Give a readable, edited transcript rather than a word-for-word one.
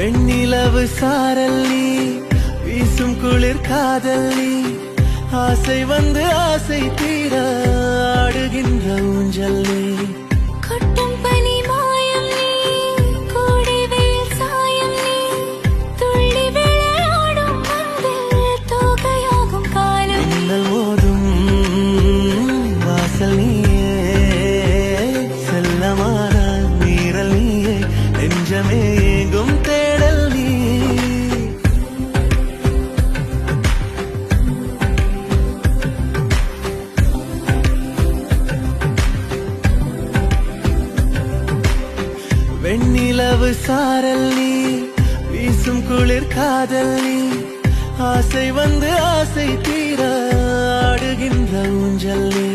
வெண்ணிலவு சாரல் நீ, வீசும் குளிர் காதல் நீ, ஆசை வந்து ஆசை தீர ஆடுகின்ற ஊஞ்சல் நீ. கொட்டும் பனி மாயம் நீ, கோடை வெயில் சாயம் நீ, துள்ளி விளையாடும் மந்தில் தோகையாகும் காலம் நீ. மின்னல் மோதும் வாசல் நீயே, செல்லமான மீறல் நீயே, நெஞ்சமே ஏங்கும் தேடல் நீ. வெண்ணிலவு சாரல் நீ, வீசும் குளிர் காதல் நீ, ஆசை வந்து ஆசை தீர ஆடுகின்ற ஊஞ்சல் நீ.